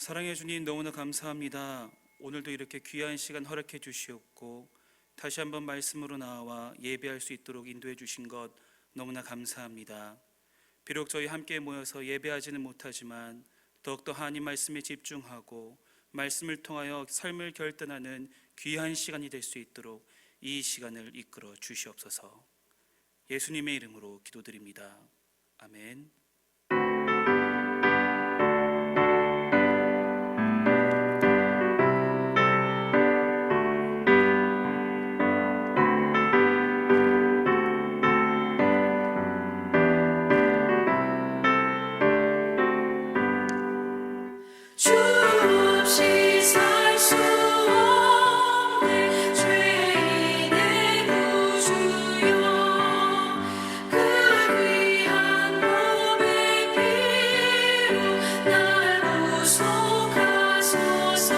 사랑해 주님, 너무나 감사합니다. 오늘도 이렇게 귀한 시간 허락해 주시옵고 다시 한번 말씀으로 나와 예배할 수 있도록 인도해 주신 것 너무나 감사합니다. 비록 저희 함께 모여서 예배하지는 못하지만 더욱더 하나님 말씀에 집중하고 말씀을 통하여 삶을 결단하는 귀한 시간이 될 수 있도록 이 시간을 이끌어 주시옵소서. 예수님의 이름으로 기도드립니다. 아멘. 주 없이 살 수 없네 죄인의 구주여 그 귀한 몸의 피로 날 구속하소서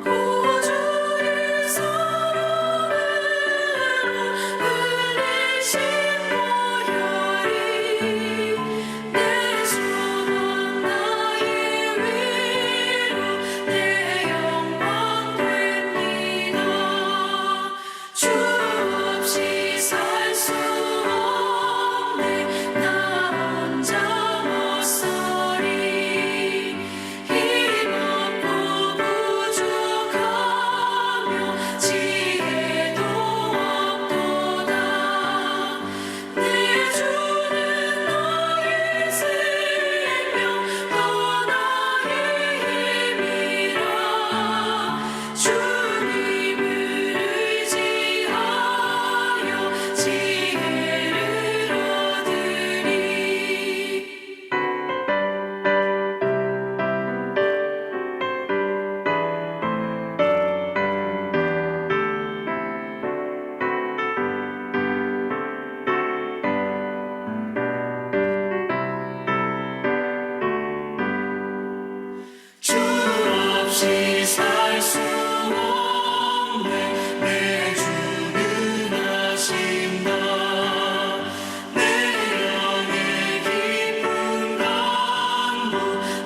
구주의 사랑으로 흘리신 보혈이 내 소망 나의 위로 내 영광 됩니다. 주 없이 살 수 없네 나 혼자 못서리 힘없고 부족하며 지혜도 없도다 내 주는 나의 생명 또 나의 힘이라 주님을 의지하여 지혜를 얻으리. 주 없이 살 수 없네 내 주는 아신다 내 영의 깊은 간구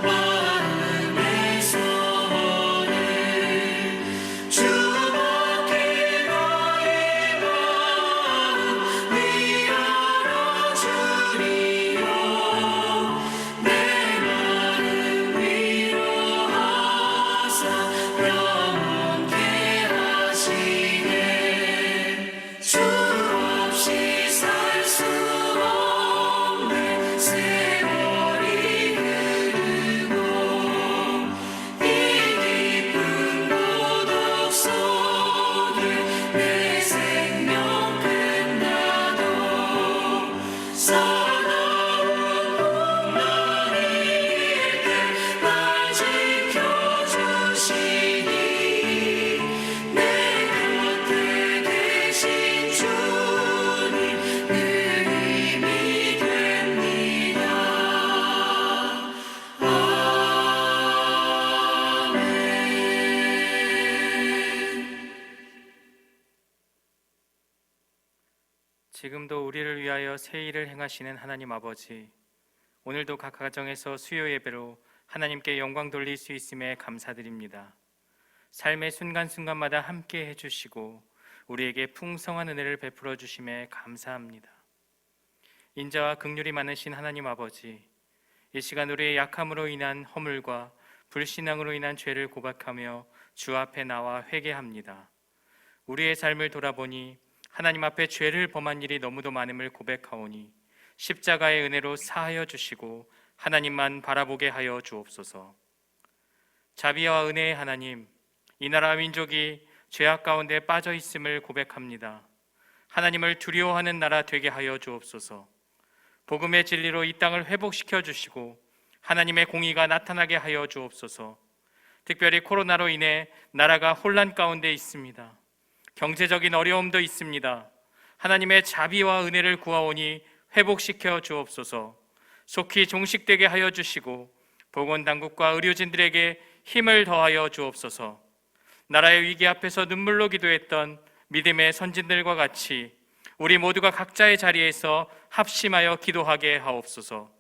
마음의 소원을 주밖에 나의 마음 위하여 주리요 내 마음 위로하사 영원케 하시네 주 없이 살 수 없네 세월이 흐르고 이 깊은 고독 속에 내 생명 끝나도 사나운 풍랑일 때 날 지켜주시니 내 곁에 계신 주님 늘 힘이 됩니다. 아멘. 지금도 우리를 위하여 새 일을 행하시는 하나님 아버지, 오늘도 각 가정에서 수요 예배로 하나님께 영광 돌릴 수 있음에 감사드립니다. 삶의 순간순간마다 함께 해주시고 우리에게 풍성한 은혜를 베풀어 주심에 감사합니다. 인자와 긍휼이 많으신 하나님 아버지, 이 시간 우리의 약함으로 인한 허물과 불신앙으로 인한 죄를 고백하며 주 앞에 나와 회개합니다. 우리의 삶을 돌아보니 하나님 앞에 죄를 범한 일이 너무도 많음을 고백하오니 십자가의 은혜로 사하여 주시고 하나님만 바라보게 하여 주옵소서. 자비와 은혜의 하나님, 이 나라 민족이 죄악 가운데 빠져 있음을 고백합니다. 하나님을 두려워하는 나라 되게 하여 주옵소서. 복음의 진리로 이 땅을 회복시켜 주시고 하나님의 공의가 나타나게 하여 주옵소서. 특별히 코로나로 인해 나라가 혼란 가운데 있습니다. 경제적인 어려움도 있습니다. 하나님의 자비와 은혜를 구하오니 회복시켜 주옵소서. 속히 종식되게 하여 주시고 보건당국과 의료진들에게 힘을 더하여 주옵소서. 나라의 위기 앞에서 눈물로 기도했던 믿음의 선진들과 같이 우리 모두가 각자의 자리에서 합심하여 기도하게 하옵소서.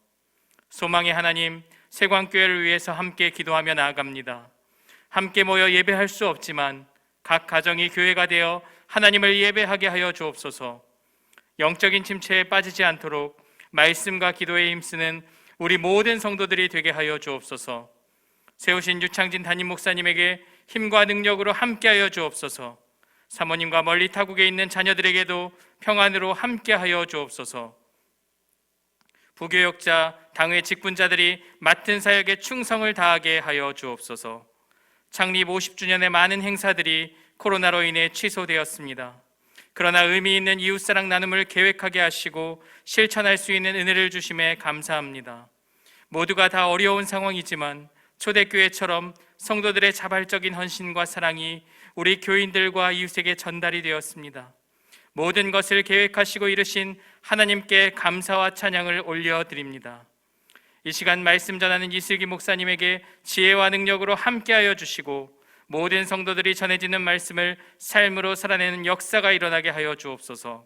소망의 하나님, 세광교회를 위해서 함께 기도하며 나아갑니다. 함께 모여 예배할 수 없지만 각 가정이 교회가 되어 하나님을 예배하게 하여 주옵소서. 영적인 침체에 빠지지 않도록 말씀과 기도에 힘쓰는 우리 모든 성도들이 되게 하여 주옵소서. 세우신 유창진 담임 목사님에게 힘과 능력으로 함께하여 주옵소서. 사모님과 멀리 타국에 있는 자녀들에게도 평안으로 함께하여 주옵소서. 부교역자, 당회 직분자들이 맡은 사역에 충성을 다하게 하여 주옵소서. 창립 50주년의 많은 행사들이 코로나로 인해 취소되었습니다. 그러나 의미 있는 이웃사랑 나눔을 계획하게 하시고 실천할 수 있는 은혜를 주심에 감사합니다. 모두가 다 어려운 상황이지만 초대교회처럼 성도들의 자발적인 헌신과 사랑이 우리 교인들과 이웃에게 전달이 되었습니다. 모든 것을 계획하시고 이루신 하나님께 감사와 찬양을 올려드립니다. 이 시간 말씀 전하는 이슬기 목사님에게 지혜와 능력으로 함께하여 주시고 모든 성도들이 전해지는 말씀을 삶으로 살아내는 역사가 일어나게 하여 주옵소서.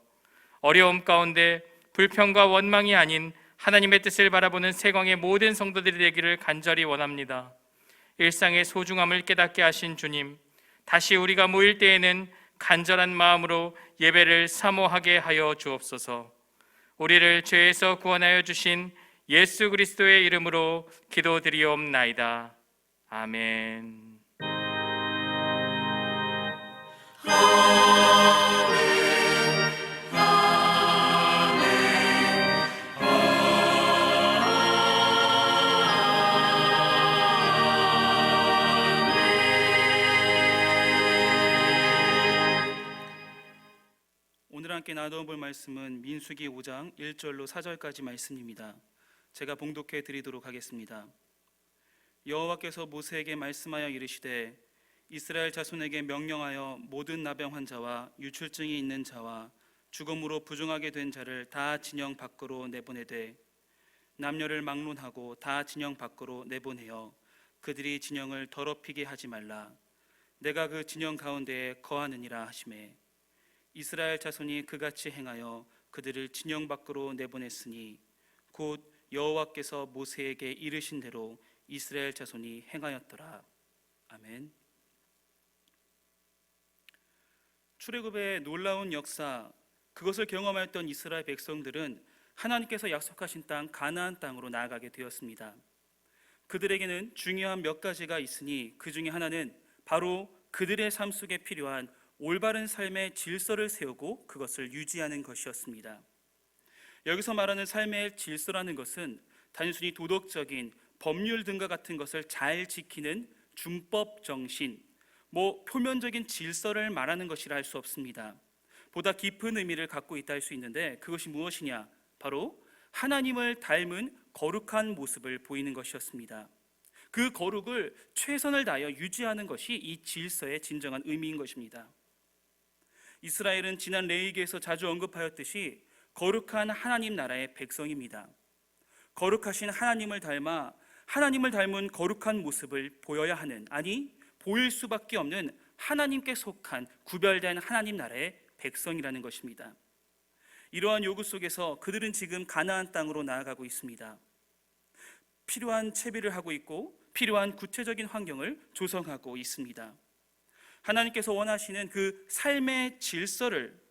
어려움 가운데 불평과 원망이 아닌 하나님의 뜻을 바라보는 세광의 모든 성도들이 되기를 간절히 원합니다. 일상의 소중함을 깨닫게 하신 주님, 다시 우리가 모일 때에는 간절한 마음으로 예배를 사모하게 하여 주옵소서. 우리를 죄에서 구원하여 주신 예수 그리스도의 이름으로 기도드리옵나이다. 아멘. 오늘 함께 나누어 볼 말씀은 민수기 5장 1절로 4절까지 말씀입니다. 제가 봉독해 드리도록 하겠습니다. 여호와께서 모세에게 말씀하여 이르시되 이스라엘 자손에게 명령하여 모든 나병 환자와 유출증이 있는 자와 죽음으로 부정하게 된 자를 다 진영 밖으로 내보내되 남녀를 막론하고 다 진영 밖으로 내보내어 그들이 진영을 더럽히게 하지 말라. 내가 그 진영 가운데에 거하느니라 하시매 이스라엘 자손이 그같이 행하여 그들을 진영 밖으로 내보냈으니 곧 여호와께서 모세에게 이르신 대로 이스라엘 자손이 행하였더라. 아멘. 출애굽의 놀라운 역사, 그것을 경험했던 이스라엘 백성들은 하나님께서 약속하신 땅 가나안 땅으로 나아가게 되었습니다. 그들에게는 중요한 몇 가지가 있으니 그 중에 하나는 바로 그들의 삶 속에 필요한 올바른 삶의 질서를 세우고 그것을 유지하는 것이었습니다. 여기서 말하는 삶의 질서라는 것은 단순히 도덕적인 법률 등과 같은 것을 잘 지키는 준법 정신, 표면적인 질서를 말하는 것이라 할 수 없습니다. 보다 깊은 의미를 갖고 있다 할 수 있는데 그것이 무엇이냐? 바로 하나님을 닮은 거룩한 모습을 보이는 것이었습니다. 그 거룩을 최선을 다하여 유지하는 것이 이 질서의 진정한 의미인 것입니다. 이스라엘은 지난 레위기에서 자주 언급하였듯이 거룩한 하나님 나라의 백성입니다. 거룩하신 하나님을 닮아 하나님을 닮은 거룩한 모습을 보여야 하는, 아니 보일 수밖에 없는 하나님께 속한 구별된 하나님 나라의 백성이라는 것입니다. 이러한 요구 속에서 그들은 지금 가나안 땅으로 나아가고 있습니다. 필요한 채비를 하고 있고 필요한 구체적인 환경을 조성하고 있습니다. 하나님께서 원하시는 그 삶의 질서를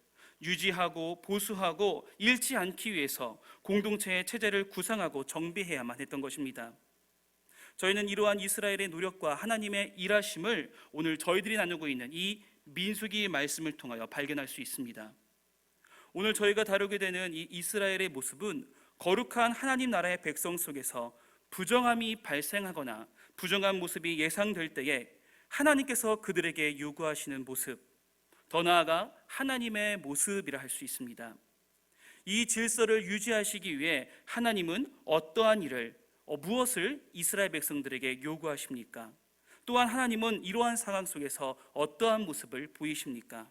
유지하고 보수하고 잃지 않기 위해서 공동체의 체제를 구상하고 정비해야만 했던 것입니다. 저희는 이러한 이스라엘의 노력과 하나님의 일하심을 오늘 저희들이 나누고 있는 이 민수기 말씀을 통하여 발견할 수 있습니다. 오늘 저희가 다루게 되는 이 이스라엘의 모습은 거룩한 하나님 나라의 백성 속에서 부정함이 발생하거나 부정한 모습이 예상될 때에 하나님께서 그들에게 요구하시는 모습, 더 나아가 하나님의 모습이라 할 수 있습니다. 이 질서를 유지하시기 위해 하나님은 어떠한 일을, 무엇을 이스라엘 백성들에게 요구하십니까? 또한 하나님은 이러한 상황 속에서 어떠한 모습을 보이십니까?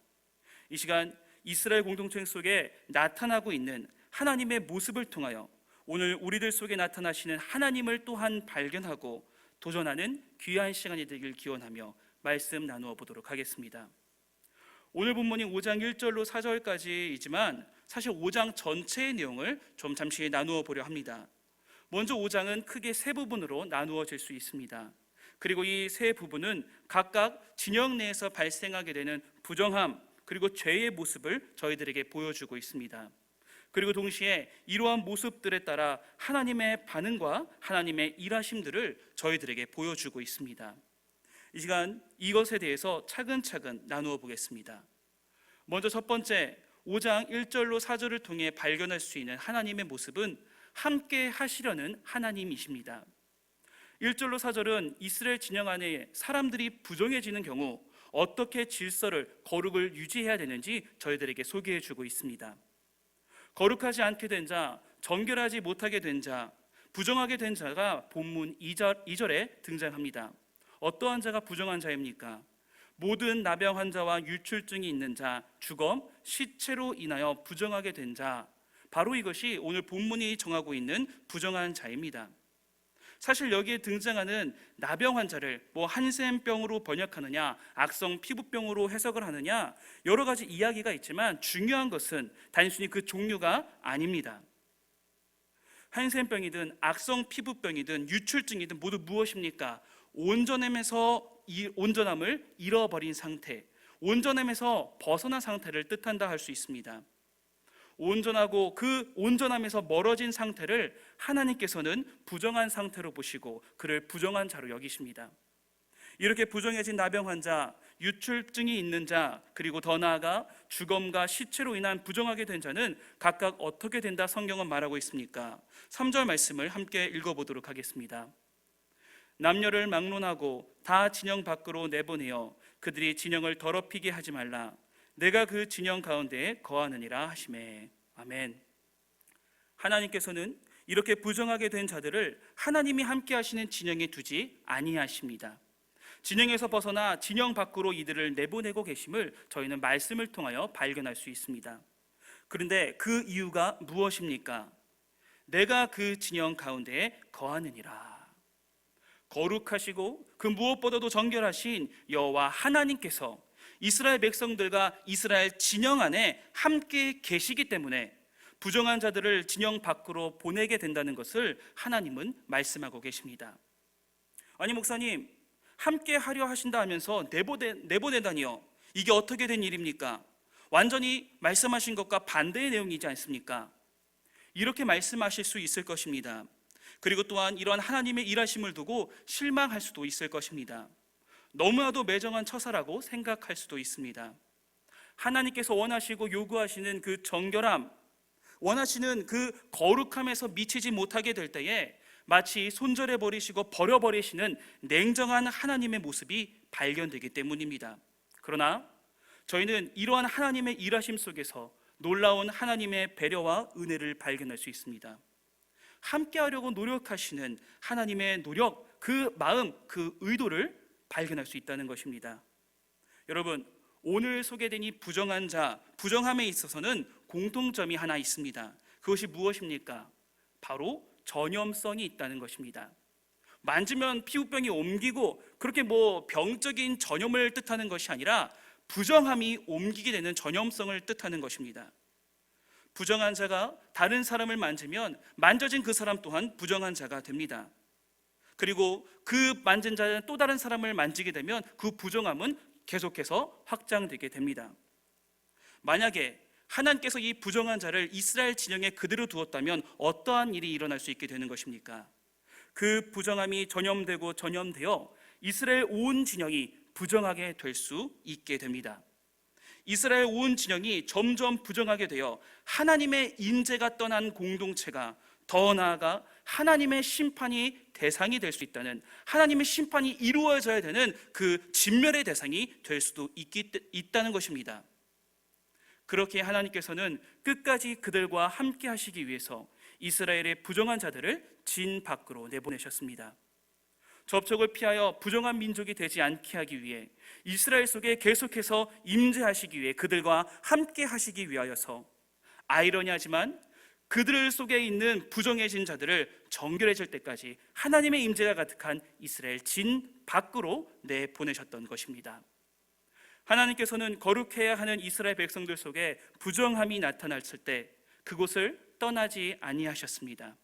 이 시간 이스라엘 공동체 속에 나타나고 있는 하나님의 모습을 통하여 오늘 우리들 속에 나타나시는 하나님을 또한 발견하고 도전하는 귀한 시간이 되길 기원하며 말씀 나누어 보도록 하겠습니다. 오늘 본문이 5장 1절로 4절까지이지만 사실 5장 전체의 내용을 좀 잠시 나누어 보려 합니다. 먼저 5장은 크게 세 부분으로 나누어질 수 있습니다. 그리고 이 세 부분은 각각 진영 내에서 발생하게 되는 부정함 그리고 죄의 모습을 저희들에게 보여주고 있습니다. 그리고 동시에 이러한 모습들에 따라 하나님의 반응과 하나님의 일하심들을 저희들에게 보여주고 있습니다. 이 시간 이것에 대해서 차근차근 나누어 보겠습니다. 먼저 첫 번째 5장 1절로 4절을 통해 발견할 수 있는 하나님의 모습은 함께 하시려는 하나님이십니다. 1절로 4절은 이스라엘 진영 안에 사람들이 부정해지는 경우 어떻게 질서를, 거룩을 유지해야 되는지 저희들에게 소개해 주고 있습니다. 거룩하지 않게 된 자, 정결하지 못하게 된 자, 부정하게 된 자가 본문 2절에 등장합니다. 어떠한 자가 부정한 자입니까? 모든 나병 환자와 유출증이 있는 자, 주검, 시체로 인하여 부정하게 된 자, 바로 이것이 오늘 본문이 정하고 있는 부정한 자입니다. 사실 여기에 등장하는 나병 환자를 한센병으로 번역하느냐, 악성 피부병으로 해석을 하느냐 여러 가지 이야기가 있지만 중요한 것은 단순히 그 종류가 아닙니다. 한센병이든 악성 피부병이든 유출증이든 모두 무엇입니까? 온전함을 잃어버린 상태, 온전함에서 벗어난 상태를 뜻한다 할 수 있습니다. 온전하고 그 온전함에서 멀어진 상태를 하나님께서는 부정한 상태로 보시고 그를 부정한 자로 여기십니다. 이렇게 부정해진 나병 환자, 유출증이 있는 자, 그리고 더 나아가 주검과 시체로 인한 부정하게 된 자는 각각 어떻게 된다 성경은 말하고 있습니까? 3절 말씀을 함께 읽어보도록 하겠습니다. 남녀를 막론하고 다 진영 밖으로 내보내어 그들이 진영을 더럽히게 하지 말라. 내가 그 진영 가운데에 거하느니라 하시매. 아멘. 하나님께서는 이렇게 부정하게 된 자들을 하나님이 함께 하시는 진영에 두지 아니하십니다. 진영에서 벗어나 진영 밖으로 이들을 내보내고 계심을 저희는 말씀을 통하여 발견할 수 있습니다. 그런데 그 이유가 무엇입니까? 내가 그 진영 가운데에 거하느니라. 거룩하시고 그 무엇보다도 정결하신 여호와 하나님께서 이스라엘 백성들과 이스라엘 진영 안에 함께 계시기 때문에 부정한 자들을 진영 밖으로 보내게 된다는 것을 하나님은 말씀하고 계십니다. 아니 목사님, 함께 하려 하신다 하면서 내보내다니요, 이게 어떻게 된 일입니까? 완전히 말씀하신 것과 반대의 내용이지 않습니까? 이렇게 말씀하실 수 있을 것입니다. 그리고 또한 이러한 하나님의 일하심을 두고 실망할 수도 있을 것입니다. 너무나도 매정한 처사라고 생각할 수도 있습니다. 하나님께서 원하시고 요구하시는 그 정결함, 원하시는 그 거룩함에서 미치지 못하게 될 때에 마치 손절해 버리시고 버려버리시는 냉정한 하나님의 모습이 발견되기 때문입니다. 그러나 저희는 이러한 하나님의 일하심 속에서 놀라운 하나님의 배려와 은혜를 발견할 수 있습니다. 함께 하려고 노력하시는 하나님의 노력, 그 마음, 그 의도를 발견할 수 있다는 것입니다. 여러분, 오늘 소개된 이 부정한 자, 부정함에 있어서는 공통점이 하나 있습니다. 그것이 무엇입니까? 바로 전염성이 있다는 것입니다. 만지면 피부병이 옮기고 그렇게 병적인 전염을 뜻하는 것이 아니라 부정함이 옮기게 되는 전염성을 뜻하는 것입니다. 부정한 자가 다른 사람을 만지면 만져진 그 사람 또한 부정한 자가 됩니다. 그리고 그 만진 자는 또 다른 사람을 만지게 되면 그 부정함은 계속해서 확장되게 됩니다. 만약에 하나님께서 이 부정한 자를 이스라엘 진영에 그대로 두었다면 어떠한 일이 일어날 수 있게 되는 것입니까? 그 부정함이 전염되어 이스라엘 온 진영이 부정하게 될 수 있게 됩니다. 이스라엘 온 진영이 점점 부정하게 되어 하나님의 인재가 떠난 공동체가, 더 나아가 하나님의 심판이 대상이 될 수 있다는, 하나님의 심판이 이루어져야 되는 그 진멸의 대상이 될 수도 있다는 것입니다. 그렇게 하나님께서는 끝까지 그들과 함께 하시기 위해서 이스라엘의 부정한 자들을 진 밖으로 내보내셨습니다. 접촉을 피하여 부정한 민족이 되지 않게 하기 위해, 이스라엘 속에 계속해서 임재하시기 위해, 그들과 함께 하시기 위하여서, 아이러니하지만 그들 속에 있는 부정해진 자들을 정결해질 때까지 하나님의 임재가 가득한 이스라엘 진 밖으로 내보내셨던 것입니다. 하나님께서는 거룩해야 하는 이스라엘 백성들 속에 부정함이 나타났을 때 그곳을 떠나지 아니하셨습니다.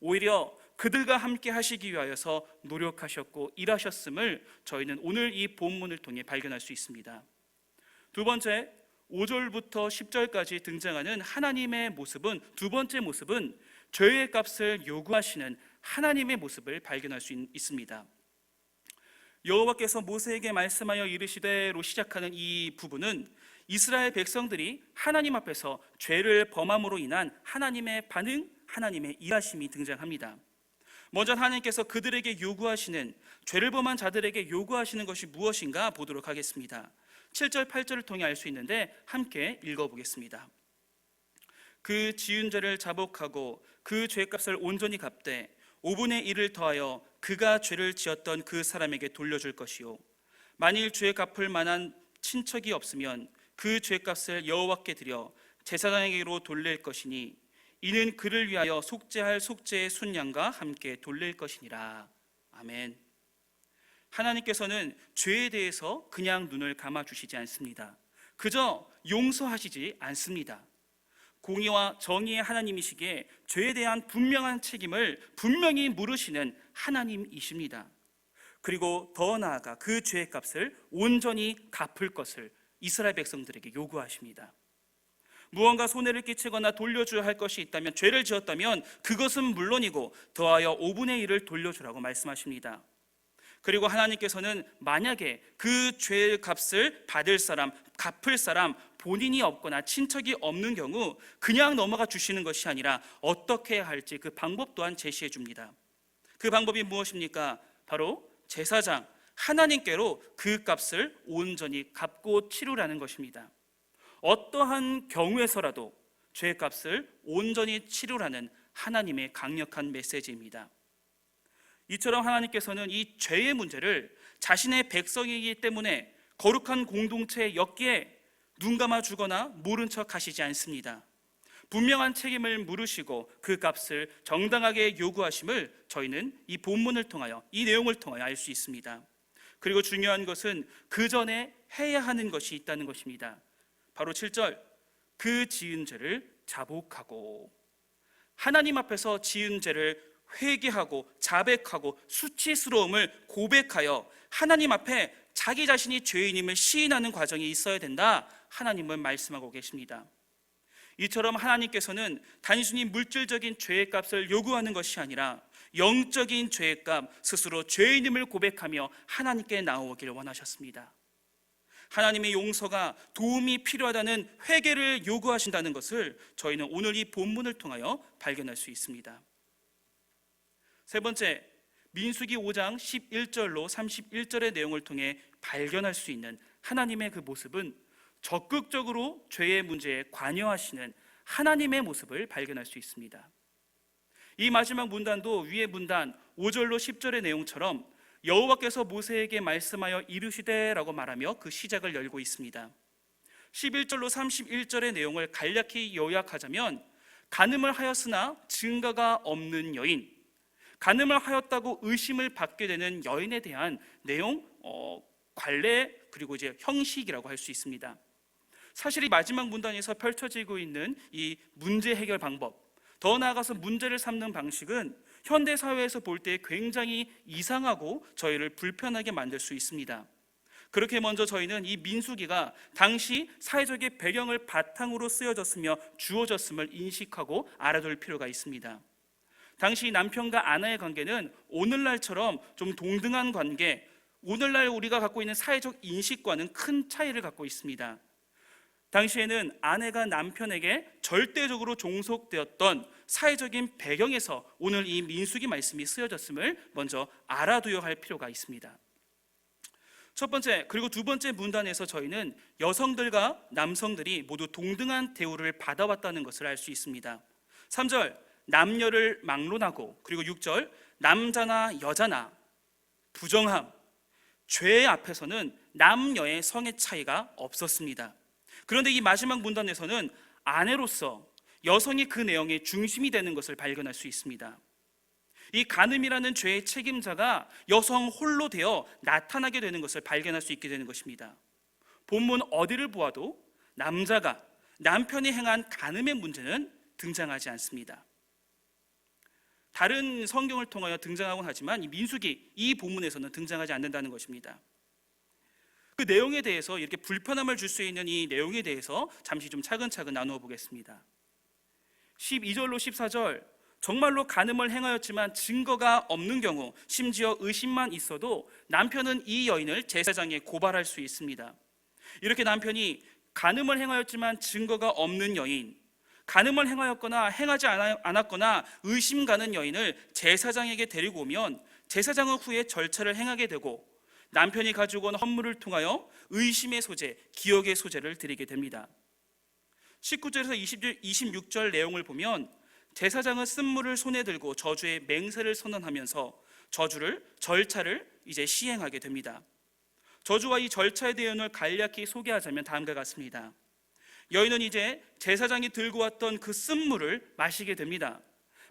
오히려 그들과 함께 하시기 위하여서 노력하셨고 일하셨음을 저희는 오늘 이 본문을 통해 발견할 수 있습니다. 두 번째, 5절부터 10절까지 등장하는 하나님의 모습은, 두 번째 모습은 죄의 값을 요구하시는 하나님의 모습을 발견할 수 있습니다. 여호와께서 모세에게 말씀하여 이르시되로 시작하는 이 부분은 이스라엘 백성들이 하나님 앞에서 죄를 범함으로 인한 하나님의 반응, 하나님의 일하심이 등장합니다. 먼저 하나님께서 그들에게 요구하시는, 죄를 범한 자들에게 요구하시는 것이 무엇인가 보도록 하겠습니다. 7절, 8절을 통해 알 수 있는데 함께 읽어보겠습니다. 그 지은 죄를 자복하고 그 죄값을 온전히 갚되 5분의 1을 더하여 그가 죄를 지었던 그 사람에게 돌려줄 것이요, 만일 죄 갚을 만한 친척이 없으면 그 죄값을 여호와께 드려 제사장에게로 돌릴 것이니 이는 그를 위하여 속죄할 속죄의 순양과 함께 돌릴 것이니라. 아멘. 하나님께서는 죄에 대해서 그냥 눈을 감아주시지 않습니다. 그저 용서하시지 않습니다. 공의와 정의의 하나님이시기에 죄에 대한 분명한 책임을 분명히 물으시는 하나님이십니다. 그리고 더 나아가 그 죄의 값을 온전히 갚을 것을 이스라엘 백성들에게 요구하십니다. 무언가 손해를 끼치거나 돌려줘야 할 것이 있다면, 죄를 지었다면 그것은 물론이고 더하여 5분의 1을 돌려주라고 말씀하십니다. 그리고 하나님께서는 만약에 그 죄의 값을 받을 사람, 갚을 사람 본인이 없거나 친척이 없는 경우 그냥 넘어가 주시는 것이 아니라 어떻게 해야 할지 그 방법 또한 제시해 줍니다. 그 방법이 무엇입니까? 바로 제사장, 하나님께로 그 값을 온전히 갚고 치르라는 것입니다. 어떠한 경우에서라도 죄값을 온전히 치르라는 하나님의 강력한 메시지입니다. 이처럼 하나님께서는 이 죄의 문제를 자신의 백성이기 때문에 거룩한 공동체에 엮기에 눈 감아 주거나 모른 척 하시지 않습니다. 분명한 책임을 물으시고 그 값을 정당하게 요구하심을 저희는 이 본문을 통하여, 이 내용을 통하여 알 수 있습니다. 그리고 중요한 것은 그 전에 해야 하는 것이 있다는 것입니다. 바로 7절, 그 지은 죄를 자복하고, 하나님 앞에서 지은 죄를 회개하고 자백하고 수치스러움을 고백하여 하나님 앞에 자기 자신이 죄인임을 시인하는 과정이 있어야 된다, 하나님은 말씀하고 계십니다. 이처럼 하나님께서는 단순히 물질적인 죄의 값을 요구하는 것이 아니라 영적인 죄의 값, 스스로 죄인임을 고백하며 하나님께 나오기를 원하셨습니다. 하나님의 용서가, 도움이 필요하다는 회개를 요구하신다는 것을 저희는 오늘 이 본문을 통하여 발견할 수 있습니다. 세 번째, 민수기 5장 11절로 31절의 내용을 통해 발견할 수 있는 하나님의 그 모습은 적극적으로 죄의 문제에 관여하시는 하나님의 모습을 발견할 수 있습니다. 이 마지막 문단도 위의 문단 5절로 10절의 내용처럼 여호와께서 모세에게 말씀하여 이르시되라고 말하며 그 시작을 열고 있습니다. 11절로 31절의 내용을 간략히 요약하자면, 간음을 하였으나 증거가 없는 여인, 간음을 하였다고 의심을 받게 되는 여인에 대한 내용, 관례, 그리고 이제 형식이라고 할 수 있습니다. 사실 이 마지막 문단에서 펼쳐지고 있는 이 문제 해결 방법, 더 나아가서 문제를 삼는 방식은 현대 사회에서 볼 때 굉장히 이상하고 저희를 불편하게 만들 수 있습니다. 그렇게 먼저 저희는 이 민수기가 당시 사회적인 배경을 바탕으로 쓰여졌으며 주어졌음을 인식하고 알아둘 필요가 있습니다. 당시 남편과 아내의 관계는 오늘날처럼 좀 동등한 관계, 오늘날 우리가 갖고 있는 사회적 인식과는 큰 차이를 갖고 있습니다. 당시에는 아내가 남편에게 절대적으로 종속되었던 사회적인 배경에서 오늘 이 민수기 말씀이 쓰여졌음을 먼저 알아두어야 할 필요가 있습니다. 첫 번째, 그리고 두 번째 문단에서 저희는 여성들과 남성들이 모두 동등한 대우를 받아왔다는 것을 알 수 있습니다. 3절, 남녀를 막론하고, 그리고 6절, 남자나 여자나 부정함, 죄 앞에서는 남녀의 성의 차이가 없었습니다. 그런데 이 마지막 문단에서는 아내로서 여성이 그 내용의 중심이 되는 것을 발견할 수 있습니다. 이 간음이라는 죄의 책임자가 여성 홀로 되어 나타나게 되는 것을 발견할 수 있게 되는 것입니다. 본문 어디를 보아도 남자가, 남편이 행한 간음의 문제는 등장하지 않습니다. 다른 성경을 통하여 등장하곤 하지만 이 민수기 이 본문에서는 등장하지 않는다는 것입니다. 그 내용에 대해서 이렇게 불편함을 줄 수 있는 이 내용에 대해서 잠시 좀 차근차근 나누어 보겠습니다. 12절로 14절, 정말로 간음을 행하였지만 증거가 없는 경우, 심지어 의심만 있어도 남편은 이 여인을 제사장에 고발할 수 있습니다. 이렇게 남편이 간음을 행하였지만 증거가 없는 여인, 간음을 행하였거나 행하지 않았거나 의심 가는 여인을 제사장에게 데리고 오면 제사장은 후에 절차를 행하게 되고 남편이 가지고 온 헌물을 통하여 의심의 소재, 기억의 소재를 드리게 됩니다. 19절에서 26절 내용을 보면 제사장은 쓴물을 손에 들고 저주의 맹세를 선언하면서 절차를 이제 시행하게 됩니다. 저주와 이 절차에 대한 간략히 소개하자면 다음과 같습니다. 여인은 이제 제사장이 들고 왔던 그 쓴물을 마시게 됩니다.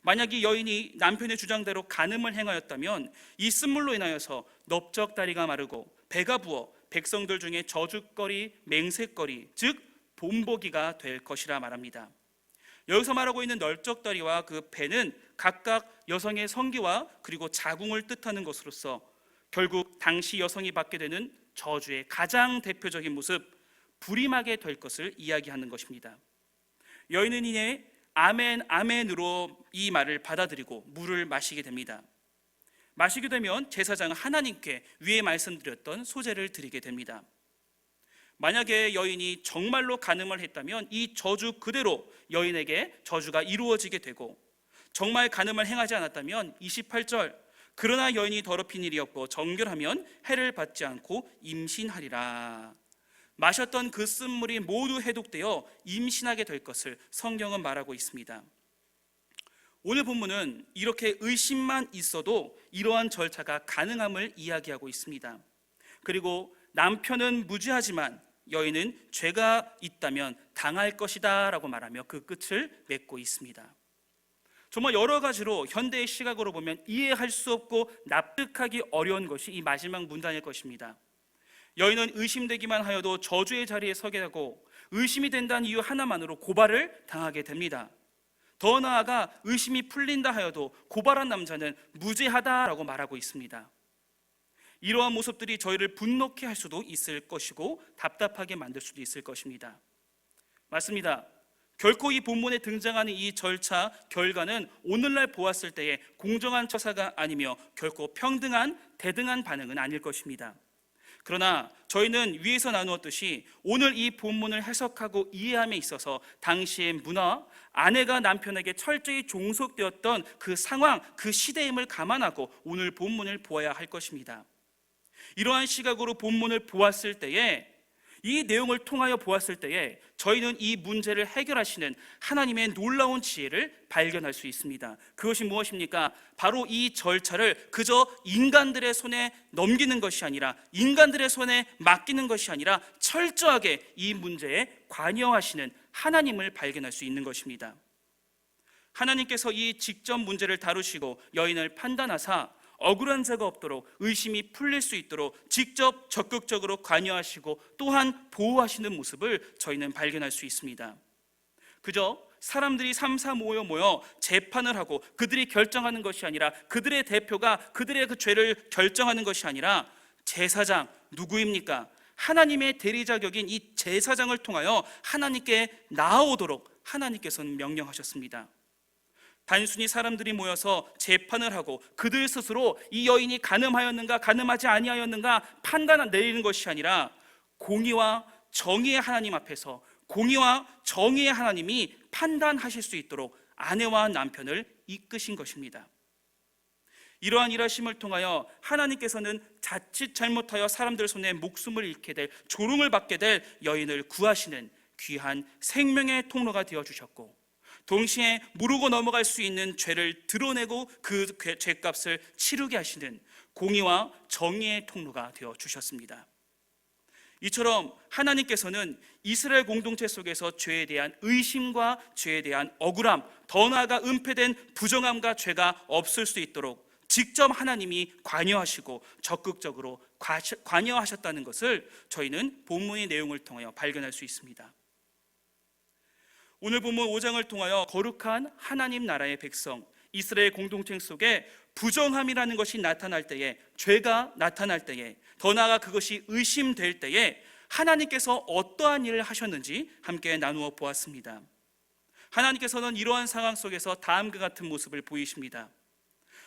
만약 이 여인이 남편의 주장대로 간음을 행하였다면 이 쓴물로 인하여서 넓적다리가 마르고 배가 부어 백성들 중에 저주거리, 맹세거리, 즉 본보기가 될 것이라 말합니다. 여기서 말하고 있는 넓적다리와 그 배는 각각 여성의 성기와 그리고 자궁을 뜻하는 것으로서 결국 당시 여성이 받게 되는 저주의 가장 대표적인 모습, 불임하게 될 것을 이야기하는 것입니다. 여인은 이내 아멘 아멘으로 이 말을 받아들이고 물을 마시게 됩니다. 마시게 되면 제사장은 하나님께 위에 말씀드렸던 소재를 드리게 됩니다. 만약에 여인이 정말로 간음을 했다면 이 저주 그대로 여인에게 저주가 이루어지게 되고, 정말 간음을 행하지 않았다면 28절, 그러나 여인이 더럽힌 일이 없고 정결하면 해를 받지 않고 임신하리라. 마셨던 그 쓴물이 모두 해독되어 임신하게 될 것을 성경은 말하고 있습니다. 오늘 본문은 이렇게 의심만 있어도 이러한 절차가 가능함을 이야기하고 있습니다. 그리고 남편은 무죄하지만 여인은 죄가 있다면 당할 것이다 라고 말하며 그 끝을 맺고 있습니다. 정말 여러 가지로 현대의 시각으로 보면 이해할 수 없고 납득하기 어려운 것이 이 마지막 문단일 것입니다. 여인은 의심되기만 하여도 저주의 자리에 서게 되고 의심이 된다는 이유 하나만으로 고발을 당하게 됩니다. 더 나아가 의심이 풀린다 하여도 고발한 남자는 무죄하다라고 말하고 있습니다. 이러한 모습들이 저희를 분노케 할 수도 있을 것이고 답답하게 만들 수도 있을 것입니다. 맞습니다. 결코 이 본문에 등장하는 이 절차 결과는 오늘날 보았을 때의 공정한 처사가 아니며 결코 평등한 대등한 반응은 아닐 것입니다. 그러나 저희는 위에서 나누었듯이 오늘 이 본문을 해석하고 이해함에 있어서 당시의 문화, 아내가 남편에게 철저히 종속되었던 그 상황, 그 시대임을 감안하고 오늘 본문을 보아야 할 것입니다. 이러한 시각으로 본문을 보았을 때에, 이 내용을 통하여 보았을 때에 저희는 이 문제를 해결하시는 하나님의 놀라운 지혜를 발견할 수 있습니다. 그것이 무엇입니까? 바로 이 절차를 그저 인간들의 손에 넘기는 것이 아니라, 인간들의 손에 맡기는 것이 아니라 철저하게 이 문제에 관여하시는 하나님을 발견할 수 있는 것입니다. 하나님께서 이 직접 문제를 다루시고 여인을 판단하사 억울한 자가 없도록, 의심이 풀릴 수 있도록 직접 적극적으로 관여하시고 또한 보호하시는 모습을 저희는 발견할 수 있습니다. 그저 사람들이 모여 재판을 하고 그들이 결정하는 것이 아니라, 그들의 대표가 그들의 그 죄를 결정하는 것이 아니라 제사장, 누구입니까? 하나님의 대리자격인 이 제사장을 통하여 하나님께 나아오도록 하나님께서는 명령하셨습니다. 단순히 사람들이 모여서 재판을 하고 그들 스스로 이 여인이 간음하였는가 간음하지 아니하였는가 판단을 내리는 것이 아니라, 공의와 정의의 하나님 앞에서 공의와 정의의 하나님이 판단하실 수 있도록 아내와 남편을 이끄신 것입니다. 이러한 일하심을 통하여 하나님께서는 자칫 잘못하여 사람들 손에 목숨을 잃게 될, 조롱을 받게 될 여인을 구하시는 귀한 생명의 통로가 되어주셨고, 동시에 모르고 넘어갈 수 있는 죄를 드러내고 그 죄값을 치르게 하시는 공의와 정의의 통로가 되어주셨습니다. 이처럼 하나님께서는 이스라엘 공동체 속에서 죄에 대한 의심과 죄에 대한 억울함, 더 나아가 은폐된 부정함과 죄가 없을 수 있도록 직접 하나님이 관여하시고 적극적으로 관여하셨다는 것을 저희는 본문의 내용을 통하여 발견할 수 있습니다. 오늘 본문 5장을 통하여 거룩한 하나님 나라의 백성, 이스라엘 공동체 속에 부정함이라는 것이 나타날 때에, 죄가 나타날 때에, 더 나아가 그것이 의심될 때에 하나님께서 어떠한 일을 하셨는지 함께 나누어 보았습니다. 하나님께서는 이러한 상황 속에서 다음과 같은 모습을 보이십니다.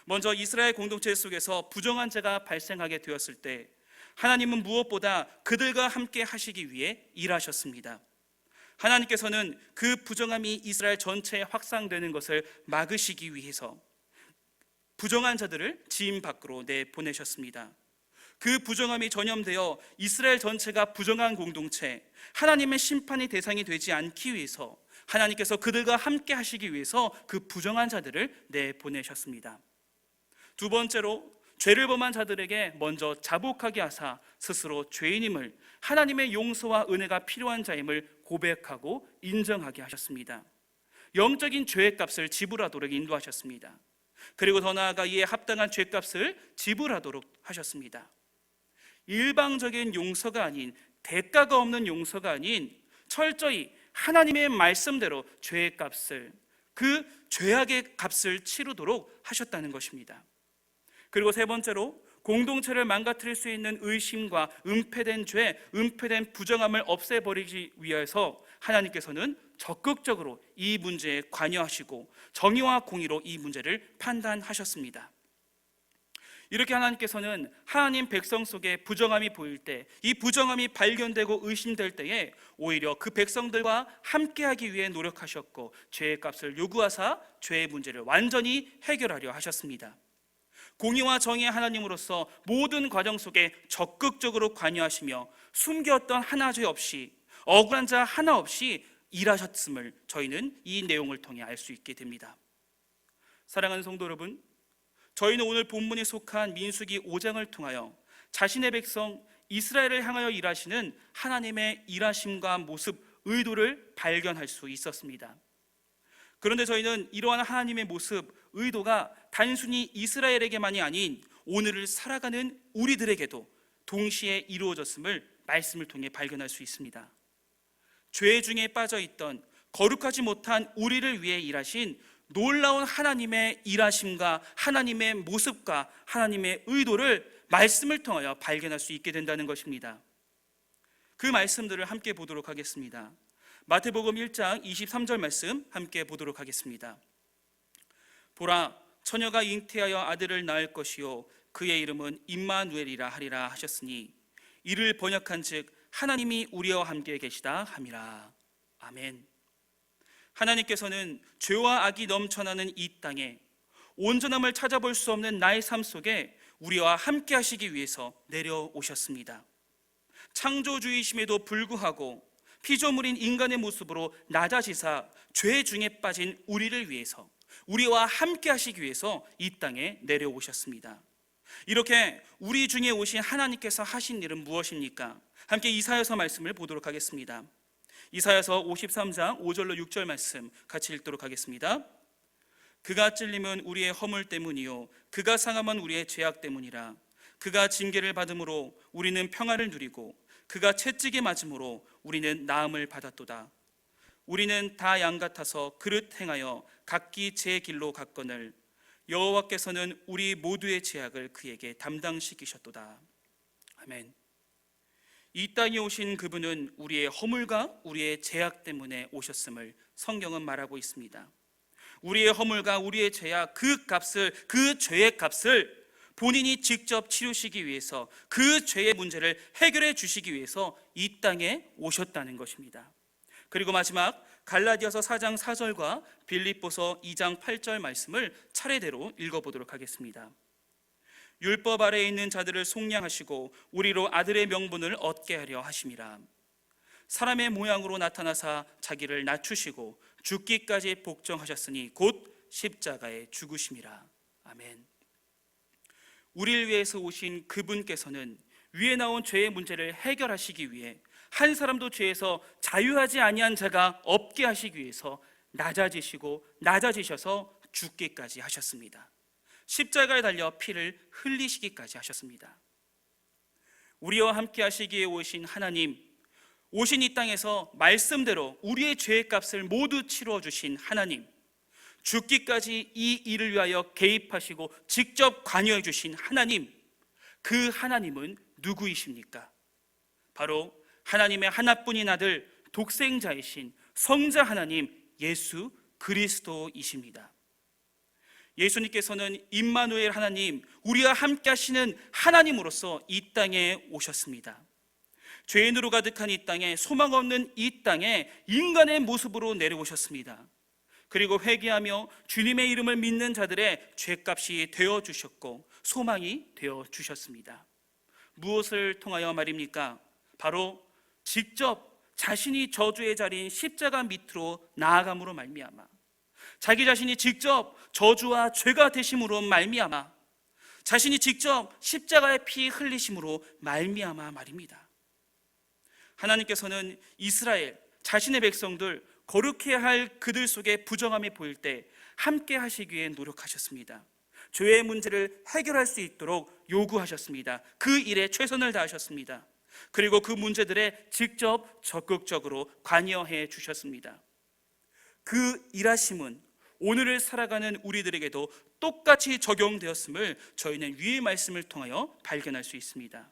먼저 이스라엘 공동체 속에서 부정한 죄가 발생하게 되었을 때 하나님은 무엇보다 그들과 함께 하시기 위해 일하셨습니다. 하나님께서는 그 부정함이 이스라엘 전체에 확산되는 것을 막으시기 위해서 부정한 자들을 지임 밖으로 내보내셨습니다. 그 부정함이 전염되어 이스라엘 전체가 부정한 공동체, 하나님의 심판의 대상이 되지 않기 위해서 하나님께서 그들과 함께 하시기 위해서 그 부정한 자들을 내보내셨습니다. 두 번째로 죄를 범한 자들에게 먼저 자복하게 하사 스스로 죄인임을, 하나님의 용서와 은혜가 필요한 자임을 고백하고 인정하게 하셨습니다. 영적인 죄의 값을 지불하도록 인도하셨습니다. 그리고 더 나아가 이에 합당한 죄값을 지불하도록 하셨습니다. 일방적인 용서가 아닌, 대가가 없는 용서가 아닌 철저히 하나님의 말씀대로 죄의 값을, 그 죄악의 값을 치르도록 하셨다는 것입니다. 그리고 세 번째로 공동체를 망가뜨릴 수 있는 의심과 은폐된 죄, 은폐된 부정함을 없애버리기 위해서 하나님께서는 적극적으로 이 문제에 관여하시고 정의와 공의로 이 문제를 판단하셨습니다. 이렇게 하나님께서는 하나님 백성 속에 부정함이 보일 때, 이 부정함이 발견되고 의심될 때에 오히려 그 백성들과 함께하기 위해 노력하셨고 죄의 값을 요구하사 죄의 문제를 완전히 해결하려 하셨습니다. 공의와 정의의 하나님으로서 모든 과정 속에 적극적으로 관여하시며 숨겼던 하나 죄 없이, 억울한 자 하나 없이 일하셨음을 저희는 이 내용을 통해 알 수 있게 됩니다. 사랑하는 성도 여러분, 저희는 오늘 본문에 속한 민수기 5장을 통하여 자신의 백성 이스라엘을 향하여 일하시는 하나님의 일하심과 모습, 의도를 발견할 수 있었습니다. 그런데 저희는 이러한 하나님의 모습, 의도가 단순히 이스라엘에게만이 아닌 오늘을 살아가는 우리들에게도 동시에 이루어졌음을 말씀을 통해 발견할 수 있습니다. 죄 중에 빠져있던 거룩하지 못한 우리를 위해 일하신 놀라운 하나님의 일하심과 하나님의 모습과 하나님의 의도를 말씀을 통하여 발견할 수 있게 된다는 것입니다. 그 말씀들을 함께 보도록 하겠습니다. 마태복음 1장 23절 말씀 함께 보도록 하겠습니다. 보라, 처녀가 잉태하여 아들을 낳을 것이요 그의 이름은 임마누엘이라 하리라 하셨으니 이를 번역한즉 하나님이 우리와 함께 계시다 함이라. 아멘. 하나님께서는 죄와 악이 넘쳐나는 이 땅에 온전함을 찾아볼 수 없는 나의 삶 속에 우리와 함께 하시기 위해서 내려오셨습니다. 창조주이심에도 불구하고 피조물인 인간의 모습으로 낮아지사 죄 중에 빠진 우리를 위해서, 우리와 함께 하시기 위해서 이 땅에 내려오셨습니다. 이렇게 우리 중에 오신 하나님께서 하신 일은 무엇입니까? 함께 이사야서 말씀을 보도록 하겠습니다. 이사야서 53장 5절로 6절 말씀 같이 읽도록 하겠습니다. 그가 찔림은 우리의 허물 때문이요 그가 상함은 우리의 죄악 때문이라. 그가 징계를 받음으로 우리는 평화를 누리고 그가 채찍에 맞음으로 우리는 나음을 받았도다. 우리는 다 양 같아서 그릇 행하여 각기 제 길로 갔거늘 여호와께서는 우리 모두의 죄악을 그에게 담당시키셨도다. 아멘. 이 땅에 오신 그분은 우리의 허물과 우리의 죄악 때문에 오셨음을 성경은 말하고 있습니다. 우리의 허물과 우리의 죄악, 그 값을, 그 죄의 값을 본인이 직접 치르시기 위해서, 그 죄의 문제를 해결해 주시기 위해서 이 땅에 오셨다는 것입니다. 그리고 마지막 갈라디아서 4장 4절과 빌립보서 2장 8절 말씀을 차례대로 읽어보도록 하겠습니다. 율법 아래에 있는 자들을 속량하시고 우리로 아들의 명분을 얻게 하려 하심이라. 사람의 모양으로 나타나사 자기를 낮추시고 죽기까지 복종하셨으니 곧 십자가에 죽으심이라. 아멘. 우리를 위해서 오신 그분께서는 위에 나온 죄의 문제를 해결하시기 위해 한 사람도 죄에서 자유하지 아니한 자가 없게 하시기 위해서 낮아지시고 낮아지셔서 죽기까지 하셨습니다. 십자가에 달려 피를 흘리시기까지 하셨습니다. 우리와 함께 하시기에 오신 하나님, 오신 이 땅에서 말씀대로 우리의 죄의 값을 모두 치루어 주신 하나님, 죽기까지 이 일을 위하여 개입하시고 직접 관여해 주신 하나님, 그 하나님은 누구이십니까? 바로 하나님의 하나뿐인 아들, 독생자이신 성자 하나님 예수 그리스도이십니다. 예수님께서는 임마누엘 하나님, 우리와 함께 하시는 하나님으로서 이 땅에 오셨습니다. 죄인으로 가득한 이 땅에, 소망 없는 이 땅에 인간의 모습으로 내려오셨습니다. 그리고 회개하며 주님의 이름을 믿는 자들의 죄값이 되어주셨고 소망이 되어주셨습니다. 무엇을 통하여 말입니까? 바로 직접 자신이 저주의 자리인 십자가 밑으로 나아감으로 말미암아, 자기 자신이 직접 저주와 죄가 되심으로 말미암아, 자신이 직접 십자가의 피 흘리심으로 말미암아 말입니다. 하나님께서는 이스라엘, 자신의 백성들, 거룩해야 할 그들 속에 부정함이 보일 때 함께 하시기 위해 노력하셨습니다. 죄의 문제를 해결할 수 있도록 요구하셨습니다. 그 일에 최선을 다하셨습니다. 그리고 그 문제들에 직접 적극적으로 관여해 주셨습니다. 그 일하심은 오늘을 살아가는 우리들에게도 똑같이 적용되었음을 저희는 위의 말씀을 통하여 발견할 수 있습니다.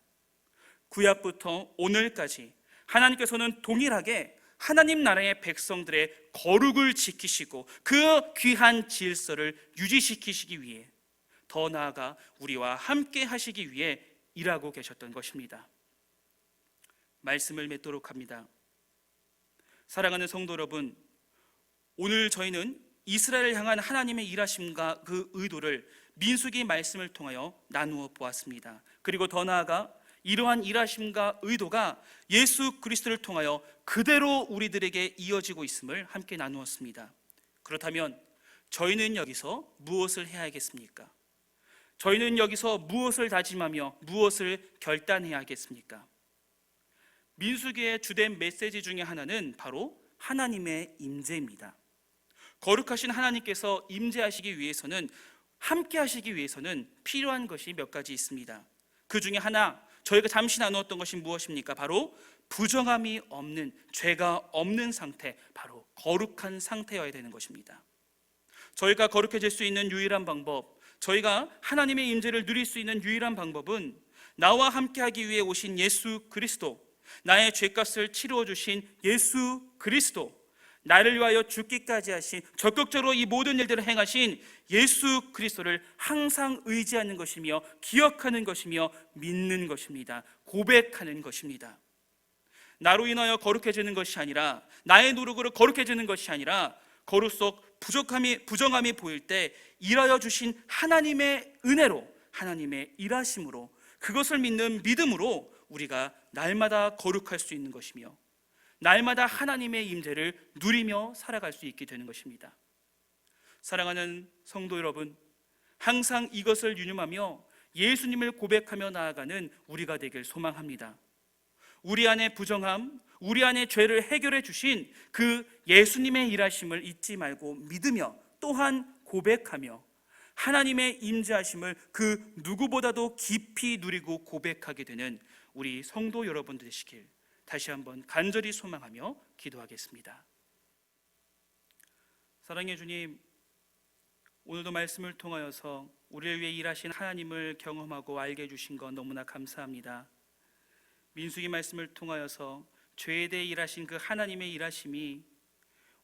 구약부터 오늘까지 하나님께서는 동일하게 하나님 나라의 백성들의 거룩을 지키시고 그 귀한 질서를 유지시키시기 위해, 더 나아가 우리와 함께 하시기 위해 일하고 계셨던 것입니다. 말씀을 맺도록 합니다. 사랑하는 성도 여러분, 오늘 저희는 이스라엘을 향한 하나님의 일하심과 그 의도를 민수기 말씀을 통하여 나누어 보았습니다. 그리고 더 나아가 이러한 일하심과 의도가 예수 그리스도를 통하여 그대로 우리들에게 이어지고 있음을 함께 나누었습니다. 그렇다면 저희는 여기서 무엇을 해야겠습니까? 저희는 여기서 무엇을 다짐하며 무엇을 결단해야 하겠습니까? 민수기의 주된 메시지 중에 하나는 바로 하나님의 임재입니다. 거룩하신 하나님께서 임재하시기 위해서는, 함께 하시기 위해서는 필요한 것이 몇 가지 있습니다. 그 중에 하나, 저희가 잠시 나누었던 것이 무엇입니까? 바로 부정함이 없는, 죄가 없는 상태, 바로 거룩한 상태여야 되는 것입니다. 저희가 거룩해질 수 있는 유일한 방법, 저희가 하나님의 임재를 누릴 수 있는 유일한 방법은 나와 함께하기 위해 오신 예수 그리스도, 나의 죄값을 치루어 주신 예수 그리스도, 나를 위하여 죽기까지 하신, 적극적으로 이 모든 일들을 행하신 예수 그리스도를 항상 의지하는 것이며 기억하는 것이며 믿는 것입니다. 고백하는 것입니다. 나로 인하여 거룩해지는 것이 아니라, 나의 노력으로 거룩해지는 것이 아니라, 거룩 속 부정함이 보일 때 일하여 주신 하나님의 은혜로, 하나님의 일하심으로, 그것을 믿는 믿음으로 우리가 날마다 거룩할 수 있는 것이며 날마다 하나님의 임재를 누리며 살아갈 수 있게 되는 것입니다. 사랑하는 성도 여러분, 항상 이것을 유념하며 예수님을 고백하며 나아가는 우리가 되길 소망합니다. 우리 안의 부정함, 우리 안의 죄를 해결해 주신 그 예수님의 일하심을 잊지 말고 믿으며, 또한 고백하며 하나님의 임재하심을 그 누구보다도 깊이 누리고 고백하게 되는 우리 성도 여러분들 되시길 다시 한번 간절히 소망하며 기도하겠습니다. 사랑의 주님, 오늘도 말씀을 통하여서 우리를 위해 일하신 하나님을 경험하고 알게 해주신 것 너무나 감사합니다. 민수기 말씀을 통하여서 죄에 대해 일하신 그 하나님의 일하심이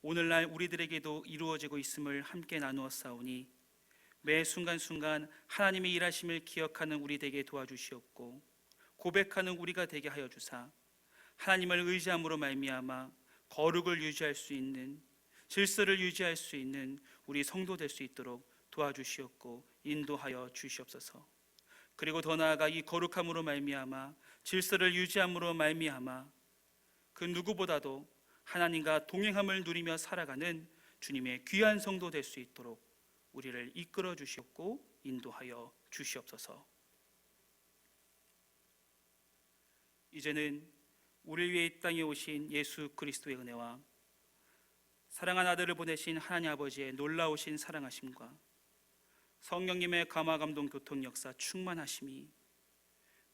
오늘날 우리들에게도 이루어지고 있음을 함께 나누었사오니 매 순간순간 하나님의 일하심을 기억하는 우리 되게 도와주시옵고, 고백하는 우리가 되게 하여 주사 하나님을 의지함으로 말미암아 거룩을 유지할 수 있는, 질서를 유지할 수 있는 우리 성도 될 수 있도록 도와주시옵고 인도하여 주시옵소서. 그리고 더 나아가 이 거룩함으로 말미암아, 질서를 유지함으로 말미암아 그 누구보다도 하나님과 동행함을 누리며 살아가는 주님의 귀한 성도 될 수 있도록 우리를 이끌어 주시옵고 인도하여 주시옵소서. 이제는 우리를 위해 이 땅에 오신 예수 그리스도의 은혜와 사랑한 아들을 보내신 하나님 아버지의 놀라우신 사랑하심과 성령님의 감화 감동 교통 역사 충만하심이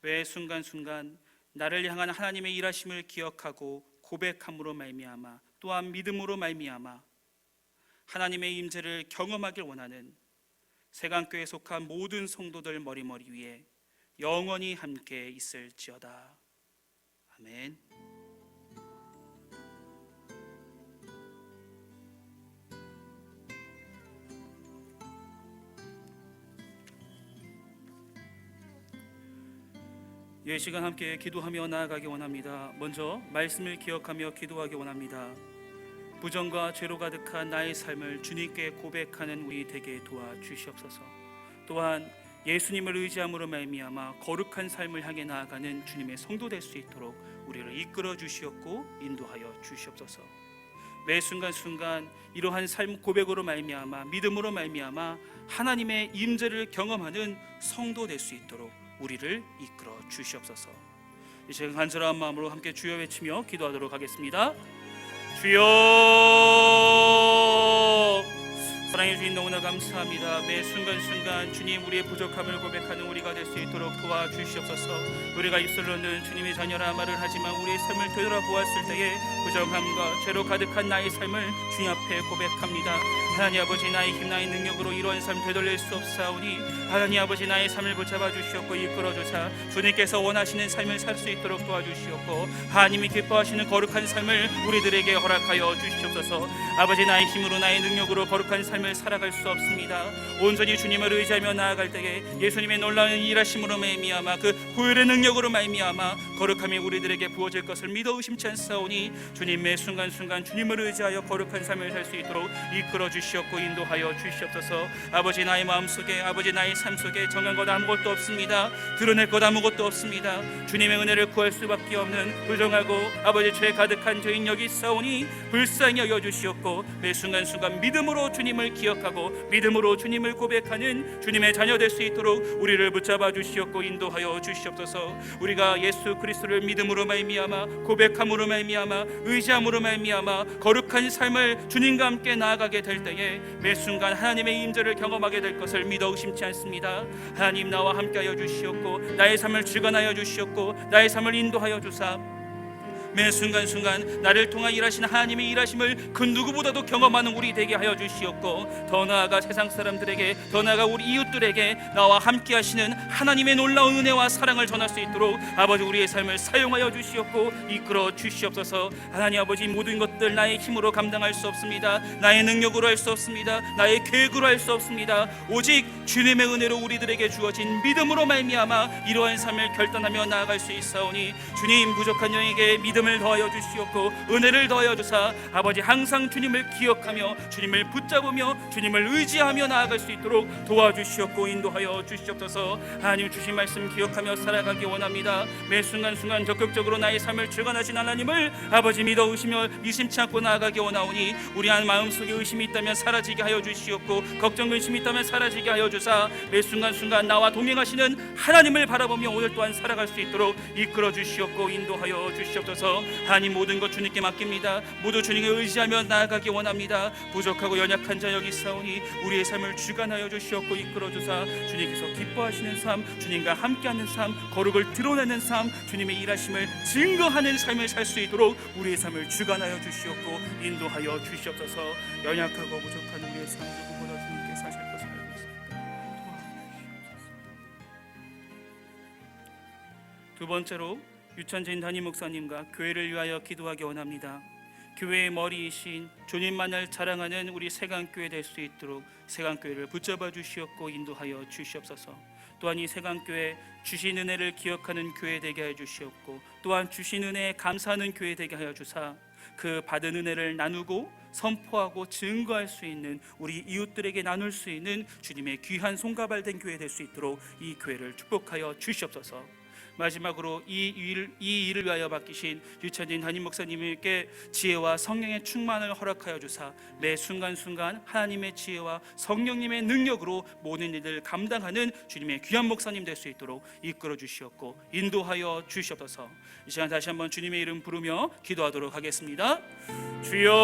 매 순간순간 나를 향한 하나님의 일하심을 기억하고 고백함으로 말미암아, 또한 믿음으로 말미암아 하나님의 임재를 경험하길 원하는 세강교회에 속한 모든 성도들 머리머리 위에 영원히 함께 있을지어다. 아멘. 이 시간 함께 기도하며 나아가기 원합니다. 먼저 말씀을 기억하며 기도하기 원합니다. 부정과 죄로 가득한 나의 삶을 주님께 고백하는 우리 되게 도와주시옵소서. 또한 예수님을 의지함으로 말미암아 거룩한 삶을 향해 나아가는 주님의 성도 될 수 있도록 우리를 이끌어 주시옵고 인도하여 주시옵소서. 매 순간순간 이러한 삶 고백으로 말미암아 믿음으로 말미암아 하나님의 임재를 경험하는 성도 될 수 있도록 우리를 이끌어 주시옵소서. 이 시간 간절한 마음으로 함께 주여 외치며 기도하도록 하겠습니다. 주여, 사랑해 주님 너무나 감사합니다. 매 순간순간 주님 우리의 부족함을 고백하는 우리가 될 수 있도록 도와주시옵소서. 우리가 입술로는 주님의 자녀라 말을 하지만 우리의 삶을 되돌아보았을 때에 부정함과 죄로 가득한 나의 삶을 주님 앞에 고백합니다. 하나님 아버지, 나의 힘 나의 능력으로 이러한 삶 되돌릴 수 없사오니 하나님 아버지, 나의 삶을 붙잡아 주시옵고 이끌어 주사 주님께서 원하시는 삶을 살 수 있도록 도와주시옵고 하나님이 기뻐하시는 거룩한 삶을 우리들에게 허락하여 주시옵소서. 아버지, 나의 힘으로 나의 능력으로 거룩한 삶을 살아갈 수 없습니다. 온전히 주님을 의지하며 나아갈 때에 예수님의 놀라운 일하심으로 말미암아 그 보혈의 능력으로 말미암아 거룩함이 우리들에게 부어질 것을 믿어 의심치 않사오니 주님 매 순간순간 주님을 의지하여 거룩한 삶을 살 수 있도록 이끌어 주시옵고 인도하여 주시옵소서. 아버지, 나의 마음속에 아버지 나의 삶 속에 정한 것 아무것도 없습니다. 드러낼 것 아무것도 없습니다. 주님의 은혜를 구할 수밖에 없는 부정하고 아버지 죄 가득한 저인 여기 있사오니 불쌍히 여겨 주시옵고 매 순간순간 믿음으로 주님을 기억하고 믿음으로 주님을 고백하는 주님의 자녀 될 수 있도록 우리를 붙잡아 주시옵고 인도하여 주시옵소서. 우리가 예수 그리스도를 믿음으로 말미암아 고백함으로 말미암아 의지함으로 말미암아 거룩한 삶을 주님과 함께 나아가게 될 때에 매 순간 하나님의 임재를 경험하게 될 것을 믿어 의심치 않습니다. 하나님, 나와 함께하여 주시옵고 나의 삶을 주관하여 주시옵고 나의 삶을 인도하여 주사 매 순간순간 나를 통하 일하시는 하나님의 일하심을 그 누구보다도 경험하는 우리 되게 하여 주시옵고 더 나아가 세상 사람들에게 더 나아가 우리 이웃들에게 나와 함께 하시는 하나님의 놀라운 은혜와 사랑을 전할 수 있도록 아버지 우리의 삶을 사용하여 주시옵고 이끌어 주시옵소서. 하나님 아버지, 모든 것들 나의 힘으로 감당할 수 없습니다. 나의 능력으로 할 수 없습니다. 나의 계획으로 할 수 없습니다. 오직 주님의 은혜로 우리들에게 주어진 믿음으로 말미암아 이러한 삶을 결단하며 나아갈 수 있사오니 주님, 부족한 영에게 믿음을 더하여 주시옵고 은혜를 더하여 주사 아버지 항상 주님을 기억하며 주님을 붙잡으며 주님을 의지하며 나아갈 수 있도록 도와주시옵고 인도하여 주시옵소서. 하나님 주신 말씀 기억하며 살아가기 원합니다. 매 순간순간 적극적으로 나의 삶을 주관하신 하나님을 아버지 믿어 의심며 의심치 않고 나아가기 원하오니 우리 안 마음속에 의심이 있다면 사라지게 하여 주시옵고 걱정 근심이 있다면 사라지게 하여 주사 매 순간순간 나와 동행하시는 하나님을 바라보며 오늘 또한 살아갈 수 있도록 이끌어 주시옵고 인도하여 주시옵소서. 하나님, 모든 것 주님께 맡깁니다. 모두 주님께 의지하며 나아가기 원합니다. 부족하고 연약한 자 여기 있사오니 우리의 삶을 주관하여 주시옵고 이끌어 주사 주님께서 기뻐하시는 삶, 주님과 함께하는 삶, 거룩을 드러내는 삶, 주님의 일하심을 증거하는 삶을 살 수 있도록 우리의 삶을 주관하여 주시옵고 인도하여 주시옵소서. 연약하고 부족한 우리의 삶 누구보다 주님께서 하실 것을 알고 있습니다. 도와주시옵소서. 두 번째로 유천진 담임 목사님과 교회를 위하여 기도하기 원합니다. 교회의 머리이신 주님만을 자랑하는 우리 세강교회 될 수 있도록 세강교회를 붙잡아 주시옵고 인도하여 주시옵소서. 또한 이 세강교회 주신 은혜를 기억하는 교회 되게 하여 주시옵고 또한 주신 은혜에 감사하는 교회 되게 하여 주사 그 받은 은혜를 나누고 선포하고 증거할 수 있는 우리 이웃들에게 나눌 수 있는 주님의 귀한 손가발된 교회 될 수 있도록 이 교회를 축복하여 주시옵소서. 마지막으로 이 일을 위하여 맡기신 유천진 담임 목사님께 지혜와 성령의 충만을 허락하여 주사 매 순간순간 하나님의 지혜와 성령님의 능력으로 모든 일을 감당하는 주님의 귀한 목사님 될 수 있도록 이끌어 주시옵고 인도하여 주시옵소서. 이 시간 다시 한번 주님의 이름 부르며 기도하도록 하겠습니다. 주여,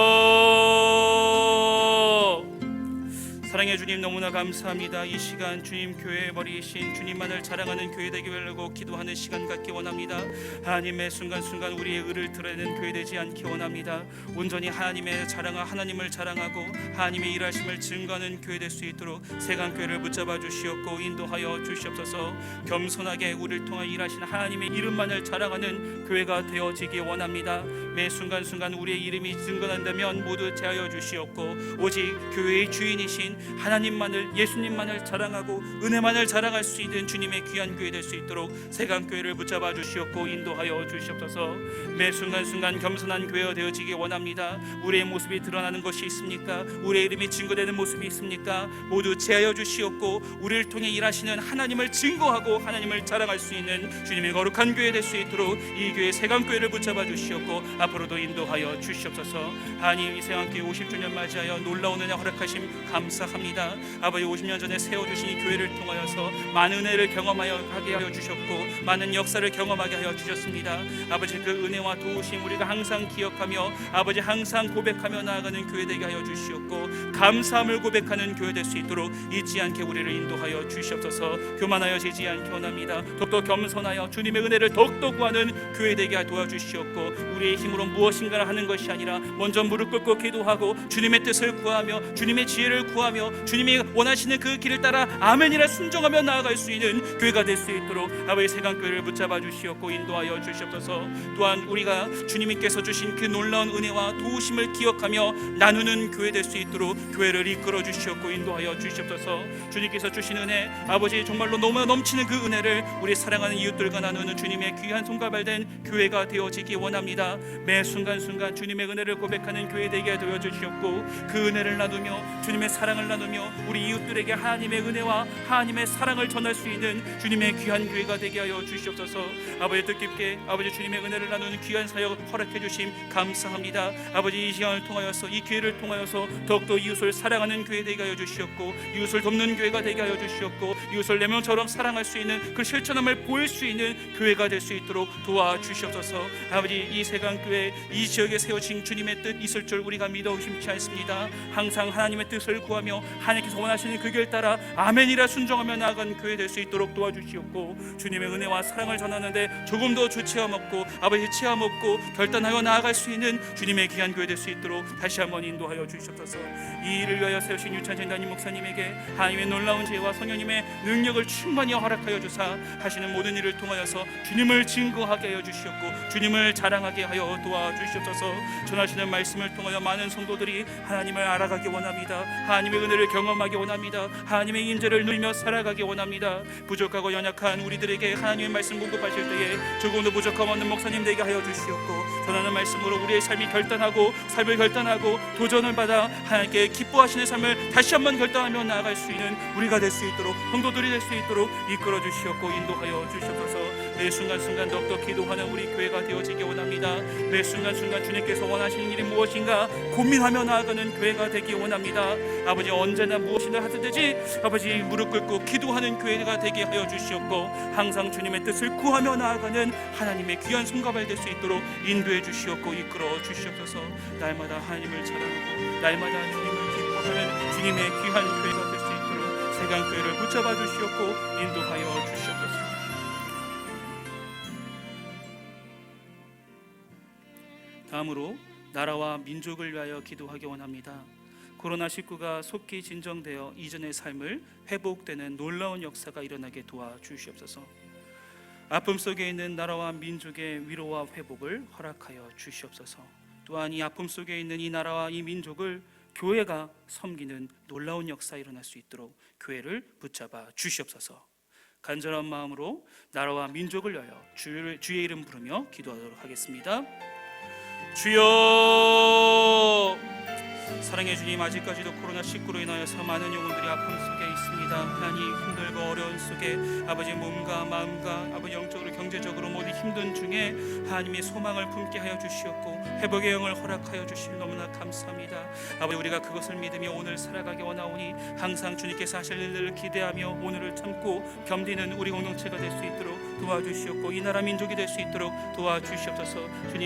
사랑해 주님 너무나 감사합니다. 이 시간 주님 교회에 머리이신 주님만을 자랑하는 교회 되기를 기도하는 시간 갖기 원합니다. 하나님의 순간순간 우리의 의를 드러내는 교회 되지 않기 원합니다. 온전히 하나님을 자랑하고 하나님의 일하심을 증거하는 교회 될 수 있도록 세강교회를 붙잡아 주시옵고 인도하여 주시옵소서. 겸손하게 우리를 통해 일하시는 하나님의 이름만을 자랑하는 교회가 되어지기 원합니다. 매 순간순간 우리의 이름이 증거한다면 모두 제하여 주시옵고 오직 교회의 주인이신 하나님만을, 예수님만을 자랑하고 은혜만을 자랑할 수 있는 주님의 귀한 교회 될 수 있도록 세강교회를 붙잡아 주시옵고 인도하여 주시옵소서. 매 순간순간 겸손한 교회가 되어지기 원합니다. 우리의 모습이 드러나는 것이 있습니까? 우리의 이름이 증거되는 모습이 있습니까? 모두 제하여 주시옵고 우리를 통해 일하시는 하나님을 증거하고 하나님을 자랑할 수 있는 주님의 거룩한 교회 될 수 있도록 이 교회 세강교회를 붙잡아 주시옵고 앞으로도 인도하여 주시옵소서. 하나님, 이 세강교회 50주년 맞이하여 놀라운 은혜 허락하심 감사합니다. 아버지, 50년 전에 세워주신 이 교회를 통하여서 많은 은혜를 경험하여 하게 하여 주셨고 많은 역사를 경험하게 하여 주셨습니다. 아버지, 그 은혜와 도우심 우리가 항상 기억하며 아버지 항상 고백하며 나아가는 교회 되게 하여 주시옵고 감사함을 고백하는 교회 될 수 있도록 잊지 않게 우리를 인도하여 주시옵소서. 교만하여 지지 않게 원합니다. 더욱더 겸손하여 주님의 은혜를 더욱더 구하는 교회 되게 도와주시옵고 우리의 힘으로 무엇인가를 하는 것이 아니라 먼저 무릎 꿇고 기도하고 주님의 뜻을 구하며 주님의 지혜를 구하며 주님이 원하시는 그 길을 따라 아멘이라 순종하며 나아갈 수 있는 교회가 될 수 있도록 아버지 세강교회를 붙잡아 주시옵고 인도하여 주시옵소서. 또한 우리가 주님께서 주신 그 놀라운 은혜와 도우심을 기억하며 나누는 교회 될 수 있도록 교회를 이끌어 주시옵고 인도하여 주시옵소서. 주님께서 주신 은혜, 아버지 정말로 너무나 넘치는 그 은혜를 우리 사랑하는 이웃들과 나누는 주님의 귀한 손과 발된 교회가 되어지기 원합니다. 매 순간순간 주님의 은혜를 고백하는 교회 되게 되어 주시옵고 그 은혜를 나누며 주님의 사랑을 나누며 우리 이웃들에게 하나님의 은혜와 하나님의 사랑을 전할 수 있는 주님의 귀한 교회가 되게 하여 주시옵소서. 아버지, 뜻깊게 아버지 주님의 은혜를 나누는 귀한 사역 허락해 주심 감사합니다. 아버지, 이 시간을 통하여서 이 기회를 통하여서 더욱더 이웃을 사랑하는 교회 되게 하여 주시옵고 이웃을 돕는 교회가 되게 하여 주시옵고 이웃을 내 명처럼 사랑할 수 있는 그 실천함을 보일 수 있는 교회가 될 수 있도록 도와주시옵소서. 아버지, 이 세강교회 이 지역에 세워진 주님의 뜻 있을 줄 우리가 믿어 의심치 않습니다. 항상 하나님의 뜻을 구하며 하나님께서 원하시는 그 길 따라 아멘이라 순종하며 나아간 교회 될 수 있도록 도와주시옵고 주님의 은혜와 사랑을 전하는데 조금 더 주체함 없고 아버지 체함 없고 결단하여 나아갈 수 있는 주님의 귀한 교회 될 수 있도록 다시 한번 인도하여 주시옵소서. 이 일을 위하여 세우신 유찬진 담임 목사님에게 하나님의 놀라운 지혜와 성령님의 능력을 충만히 허락하여 주사 하시는 모든 일을 통하여서 주님을 증거하게 하여 주시옵고 주님을 자랑하게 하여 도와주시옵소서. 전하시는 말씀을 통하여 많은 성도들이 하나님을 알아가기 원합니다. 하나님의 은혜를 경험하기 원합니다. 하나님의 인재를 누리며 살아가기 원합니다. 부족하고 연약한 우리들에게 하나님의 말씀 공급하실 때에 조금도 부족함 없는 목사님 되게 하여 주시옵고 전하는 말씀으로 우리의 삶을 결단하고 도전을 받아 하나님께 기뻐하시는 삶을 다시 한번 결단하며 나아갈 수 있는 우리가 될 수 있도록 성도들이 될 수 있도록 이끌어 주시옵고 인도하여 주시옵소서. 매 순간순간 더욱더 기도하는 우리 교회가 되어지기 원합니다. 매 순간순간 주님께서 원하시는 일이 무엇인가 고민하며 나아가는 교회가 되기 원합니다. 아버지, 언제나 무엇이나 하든지 아버지 무릎 꿇고 기도하는 교회가 되게 하여 주시옵고 항상 주님의 뜻을 구하며 나아가는 하나님의 귀한 손과 발 될 수 있도록 인도해 주시옵고 이끌어 주시옵소서. 날마다 하나님을 자랑하고 날마다 주님을 기뻐하는 주님의 귀한 교회가 될 수 있도록 세강교회를 붙잡아 주시옵고 인도하여 주시옵소서. 다음으로 나라와 민족을 위하여 기도하기 원합니다. 코로나19가 속히 진정되어 이전의 삶을 회복되는 놀라운 역사가 일어나게 도와주시옵소서. 아픔 속에 있는 나라와 민족의 위로와 회복을 허락하여 주시옵소서. 또한 이 아픔 속에 있는 이 나라와 이 민족을 교회가 섬기는 놀라운 역사 일어날 수 있도록 교회를 붙잡아 주시옵소서. 간절한 마음으로 나라와 민족을 위하여 주의 이름 부르며 기도하도록 하겠습니다. 주여, 사랑해 주님, 아직까지도 코로나19로 인하여서 많은 영혼들이 아픔 속에 있습니다. 하나님, 힘들고 어려운 속에 아버지 몸과 마음과 아버지 영적으로 경제적으로 모두 힘든 중에 하나님의 소망을 품게 하여 주시옵고 회복의 영을 허락하여 주시니 너무나 감사합니다. 아버지, 우리가 그것을 믿으며 오늘 살아가기 원하오니 항상 주님께서 하실 일들을 기대하며 오늘을 참고 견디는 우리 공동체가 될 수 있도록 도와주시옵고 이 나라 민족이 될 수 있도록 도와주시옵소서.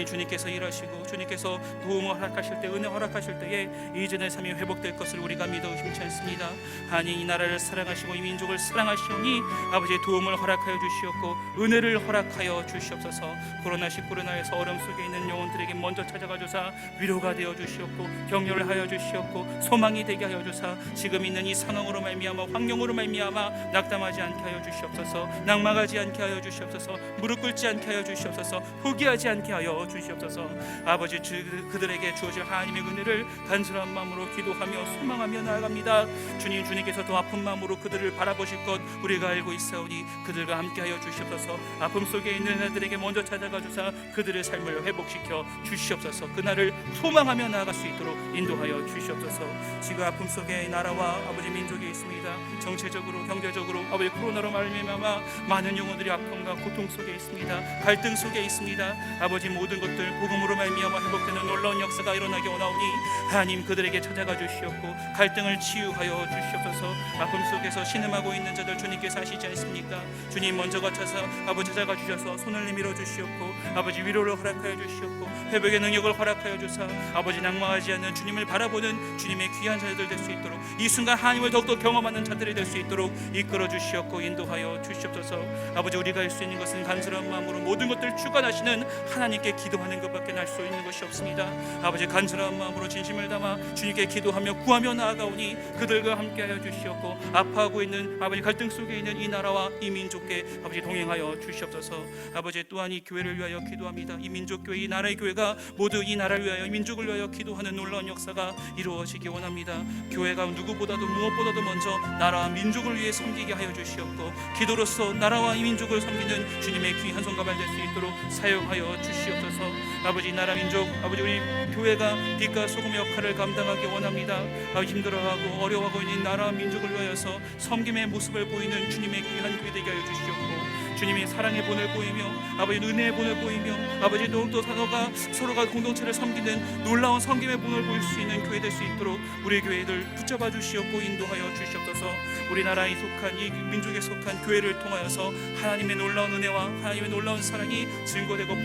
주님께서 일하시고 주님께서 도움을 허락하실 때, 은혜 허락하실 때에 이전의 삶이 회복될 것을 우리가 믿어 의심치 않습니다. 아니 이 나라를 사랑하시고 이 민족을 사랑하시오니 아버지의 도움을 허락하여 주시옵고 은혜를 허락하여 주시옵소서. 코로나19로 인하여서 어려움 속에 있는 영혼들에게 먼저 찾아가 주사 위로가 되어 주시옵고 격려를 하여 주시옵고 소망이 되게 하여 주사 지금 있는 이 상황으로 말미암아 환경으로 말미암아 낙담하지 않게 하여 주시옵소서. 낙망하지 않게 하여 주시옵소서. 무릎 꿇지 않게 하여 주시옵소서. 포기하지 않게 하여 주시옵소서. 아버지 그들에게 주어질 하나님의 은혜를 간절한 마음으로 기도하며 소망하며 나아갑니다. 주님께서 더 아픈 마음으로 그들을 바라보실 것 우리가 알고 있사오니 그들과 함께 하여 주시옵소서. 아픔 속에 있는 애들에게 먼저 찾아가 주사 그들의 삶을 회복시켜 주시옵소서. 그날을 소망하며 나아갈 수 있도록 인도하여 주시옵소서. 지금 아픔 속에 나라와 아버지 민족이 있습니다. 정체적으로 경제적으로 아버지 코로나로 말미암아 많은 영혼들이 아픔과 고통 속에 있습니다. 갈등 속에 있습니다. 아버지 모든 것들 복음으로 말미암아 회복되는 놀라운 역사가 일어나게 원하오니 하나님 그들에게 찾아가 주시옵고 갈등을 치유하여 주시옵소서. 아픔 속에서 신음하고 있는 자들 주님께서 아시지 않습니까? 주님 먼저 가셔서 아버지 찾아가 주셔서 손을 내밀어 주시옵고 아버지 위로를 허락하여 주시옵고 회복의 능력을 허락하여 주사 아버지 낙망하지 않는 주님을 바라보는 주님의 귀한 자들 될 수 있도록 이 순간 하나님을 더욱더 경험하는 자들이 될 수 있도록 이끌어 주시옵고 인도하여 주시옵소서. 아버지 우리가 할 수 있는 것은 간절한 마음으로 모든 것들 주관하시는 하나님께 기도하는 것밖에 날 수 있는 것이 없습니다. 아버지 간절한 마음으로 진심을 담아 주님께 기도하며 구하며 나아가오니 그들과 함께하여 주시옵고 아파하고 있는 아버지 갈등 속에 있는 이 나라와 이 민족께 아버지 동행하여 주시옵소서. 아버지 또한 이 교회를 위하여 기도합니다. 이 민족교회 이 나라의 교회가 모두 이 나라를 위하여 민족을 위하여 기도하는 놀라운 역사가 이루어지기 원합니다. 교회가 누구보다도 무엇보다도 먼저 나라와 민족을 위해 섬기게 하여 주시옵고 기도로서 나라와 이 민족을 섬기는 주님의 귀한 손가발 될 수 있도록 사용하여 주시옵소서. 아버지 나라 민족 아버지 우리 교회가 빛과 소금의 역할을 감당하기 원합니다. 힘들어하고 어려워하고 있는 나라와 민족을 위하여서 섬김의 모습을 보이는 주님의 귀한 교회 되게 하여 주시옵고 주님이 사랑의 본을 보이며 아버지 은혜의 본을 보이며 아버지 더욱더 서로가 공동체를 섬기는 놀라운 섬김의 본을 보일 수 있는 교회 될 수 있도록 우리 교회들 붙잡아 주시옵고 인도하여 주시옵소서. 우리나라에 속한 이 민족에 속한 교회를 통하여서 하나님의 놀라운 은혜와 하나님의 놀라운 사랑이 증거되고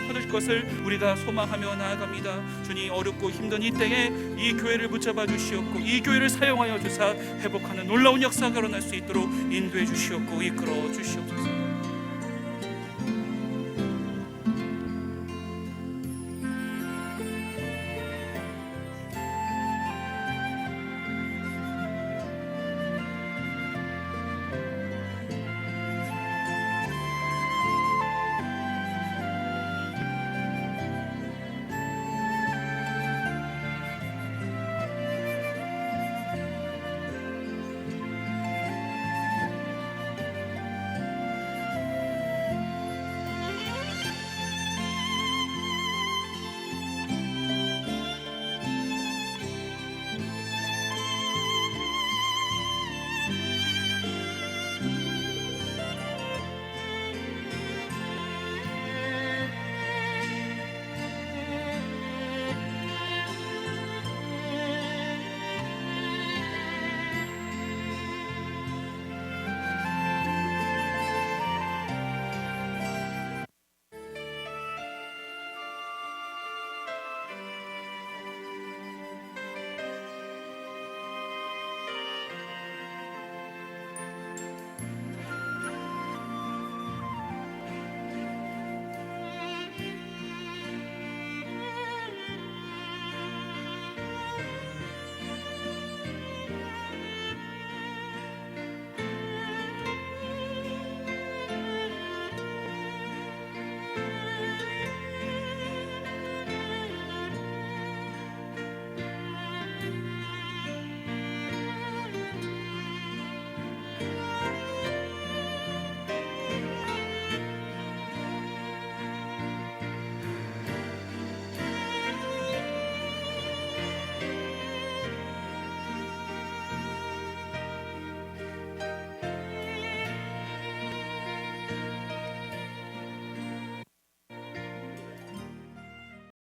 퍼질 것을 우리가 소망하며 나아갑니다. 주님 어렵고 힘든 이때에 이 교회를 붙잡아 주시옵고 이 교회를 사용하여 주사 회복하는 놀라운 역사가 일어날 수 있도록 인도해 주시옵고 이끌어 주시옵소서.